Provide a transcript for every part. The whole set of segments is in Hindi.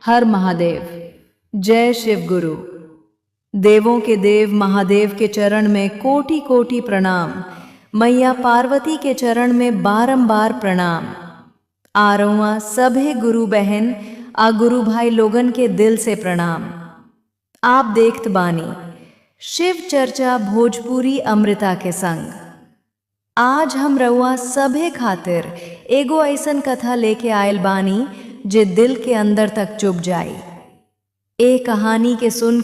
हर महादेव। जय शिव गुरु। देवों के देव महादेव के चरण में कोटि कोटि प्रणाम। मैया पार्वती के चरण में बारंबार प्रणाम। आरोआ सभे गुरु बहन आ गुरु भाई लोगन के दिल से प्रणाम। आप देखत बानी शिव चर्चा भोजपुरी अमृता के संग। आज हम रउआ सभे खातिर एगो ऐसन कथा लेके आयल बानी जे दिल के अंदर तक चुभ जाई। ए कहानी के सुन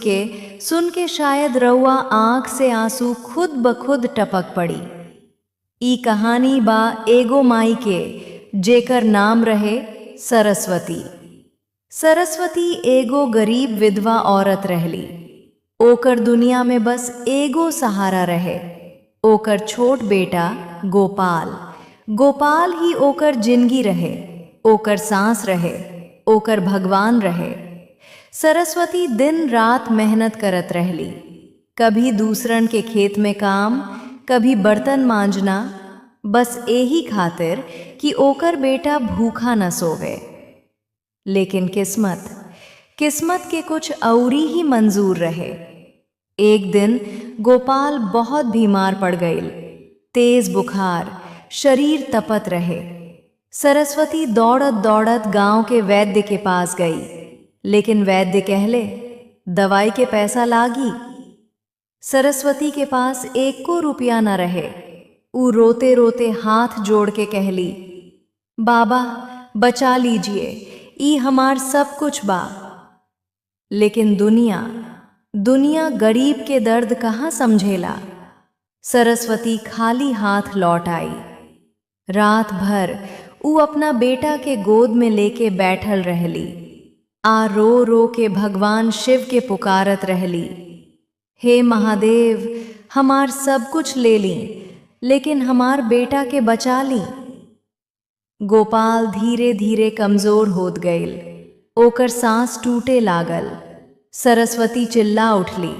के शायद रउआ आंख से आंसू खुद ब खुद टपक पड़ी। ई कहानी बा एगो माई के जेकर नाम रहे सरस्वती। सरस्वती एगो गरीब विधवा औरत रहली। ओकर दुनिया में बस एगो सहारा रहे, ओकर छोट बेटा गोपाल। गोपाल ही ओकर जिंदगी रहे, ओकर सांस रहे, ओकर भगवान रहे। सरस्वती दिन रात मेहनत करत रहली, कभी दूसरन के खेत में काम, कभी बर्तन मांजना, बस एही खातिर कि ओकर बेटा भूखा न सोवे। लेकिन किस्मत के कुछ औरी ही मंजूर रहे। एक दिन गोपाल बहुत बीमार पड़ गई, तेज बुखार, शरीर तपत रहे। सरस्वती दौड़त दौड़त गांव के वैद्य के पास गई, लेकिन वैद्य कहले दवाई के पैसा लागी। सरस्वती के पास एक को रुपया न रहे। ऊ रोते रोते हाथ जोड़ के कहली, बाबा बचा लीजिए, ई हमार सब कुछ बा। लेकिन दुनिया गरीब के दर्द कहाँ समझेला। सरस्वती खाली हाथ लौट आई। रात भर ऊ अपना बेटा के गोद में लेके बैठल रहली, आ रो रो के भगवान शिव के पुकारत रहली, हे महादेव हमार सब कुछ ले ली, लेकिन हमार बेटा के बचा ली। गोपाल धीरे धीरे कमजोर होत गईल, ओकर सांस टूटे लागल। सरस्वती चिल्ला उठली,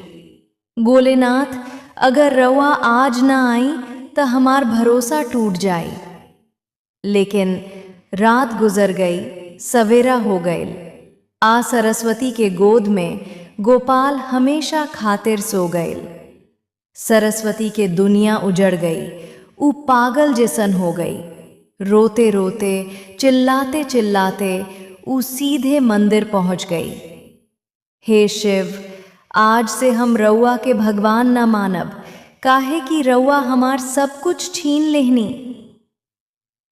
भोलेनाथ अगर रउआ आज ना आई तो हमार भरोसा टूट जाई। लेकिन रात गुजर गई, सवेरा हो गई। आ सरस्वती के गोद में गोपाल हमेशा खातिर सो गई। सरस्वती के दुनिया उजड़ गई। ऊ पागल जैसन हो गई। रोते रोते चिल्लाते चिल्लाते ऊ सीधे मंदिर पहुंच गई। हे शिव, आज से हम रउआ के भगवान न मानब, काहे कि रउआ हमार सब कुछ छीन लेहनी।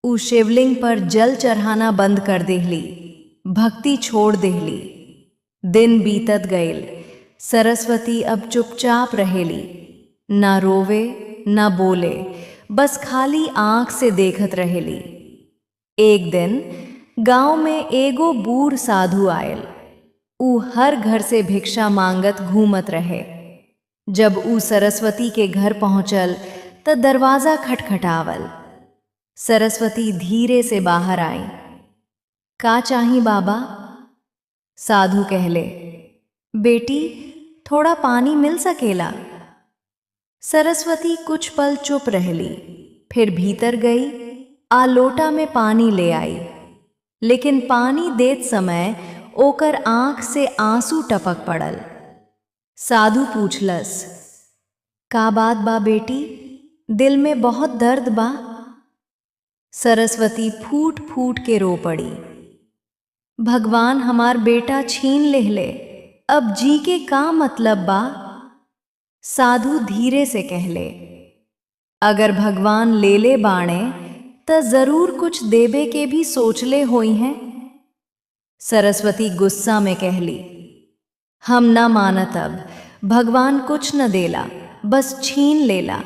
ऊ शिवलिंग पर जल चढ़ाना बंद कर देहली, भक्ति छोड़ देहली। दिन बीतत गईल। सरस्वती अब चुपचाप रहेली, ना रोवे ना बोले, बस खाली आंख से देखत रहेली। एक दिन गांव में एगो बूढ़ साधु आयल। ऊ हर घर से भिक्षा मांगत घूमत रहे। जब ऊ सरस्वती के घर पहुंचल त दरवाजा खटखटावल। सरस्वती धीरे से बाहर आई। का चाही बाबा? साधु कहले, बेटी थोड़ा पानी मिल सकेला? सरस्वती कुछ पल चुप रहली, फिर भीतर गई, आ लोटा में पानी ले आई। लेकिन पानी देत समय ओकर आंख से आंसू टपक पड़ल। साधु पूछलस, का बात बा बेटी, दिल में बहुत दर्द बा? सरस्वती फूट फूट के रो पड़ी, भगवान हमार बेटा छीन लेहले, अब जी के का मतलब बा? साधु धीरे से कहले, अगर भगवान ले ले बाणे त जरूर कुछ देबे के भी सोचले होई हैं। सरस्वती गुस्सा में कहली, हम न मानत, अब भगवान कुछ न देला, बस छीन लेला।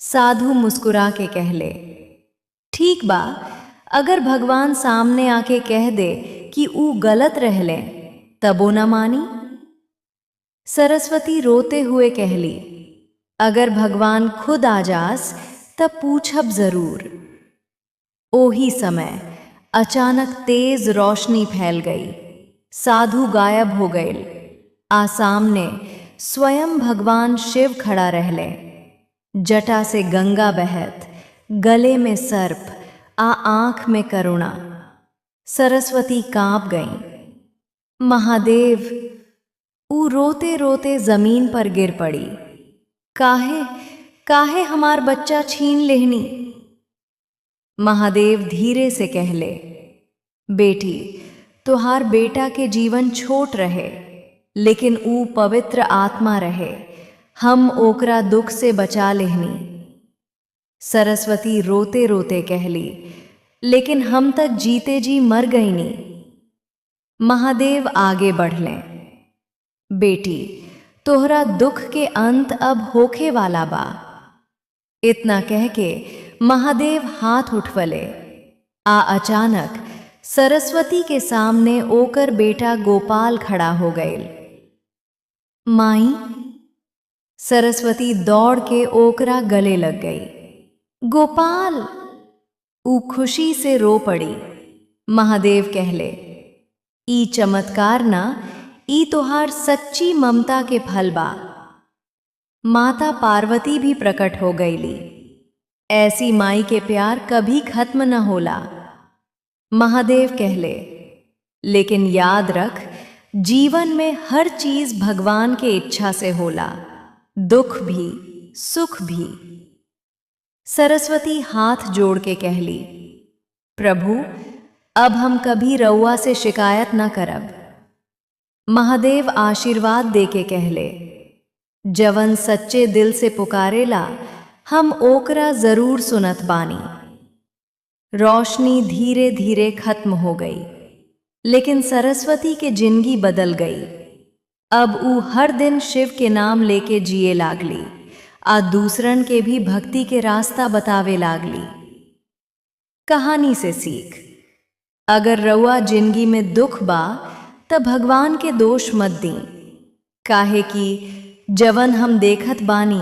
साधु मुस्कुरा के कहले, ठीक बा, अगर भगवान सामने आके कह दे कि ऊ गलत रहले तबो न मानी। सरस्वती रोते हुए कहली, अगर भगवान खुद आ जास तब पूछब जरूर। ओही समय अचानक तेज रोशनी फैल गई। साधु गायब हो गए। आ सामने स्वयं भगवान शिव खड़ा रहले। जटा से गंगा बहत, गले में सर्प, आ आंख में करुणा। सरस्वती कांप गईं। महादेव ऊ रोते रोते जमीन पर गिर पड़ी। काहे काहे हमार बच्चा छीन लेहनी। महादेव धीरे से कहले, बेटी तुहार बेटा के जीवन छोट रहे, लेकिन ऊ पवित्र आत्मा रहे, हम ओकरा दुख से बचा लेहनी। सरस्वती रोते रोते कहली, लेकिन हम तक जीते जी मर गईनी। महादेव आगे बढ़लें, बेटी तोहरा दुख के अंत अब होखे वाला बा। इतना कह के महादेव हाथ उठवले। अचानक सरस्वती के सामने ओकर बेटा गोपाल खड़ा हो गईल। माई, सरस्वती दौड़ के ओकरा गले लग गई। गोपाल, ऊ खुशी से रो पड़ी। महादेव कहले, ई चमत्कार ना, ई तोहार सच्ची ममता के फल बा। माता पार्वती भी प्रकट हो गईली। ऐसी माई के प्यार कभी खत्म न होला। महादेव कहले, लेकिन याद रख, जीवन में हर चीज भगवान के इच्छा से होला, दुख भी सुख भी। सरस्वती हाथ जोड़ के कहली, प्रभु अब हम कभी रउआ से शिकायत न करब। महादेव आशीर्वाद देके कहले, जवन सच्चे दिल से पुकारेला, हम ओकरा जरूर सुनत बानी। रोशनी धीरे धीरे खत्म हो गई, लेकिन सरस्वती के जिंदगी बदल गई। अब ऊ हर दिन शिव के नाम लेके जिए लागली, आ दूसरन के भी भक्ति के रास्ता बतावे लागली। कहानी से सीख, अगर रउआ जिंदगी में दुख बा त भगवान के दोष मत दी, काहे कि जवन हम देखत बानी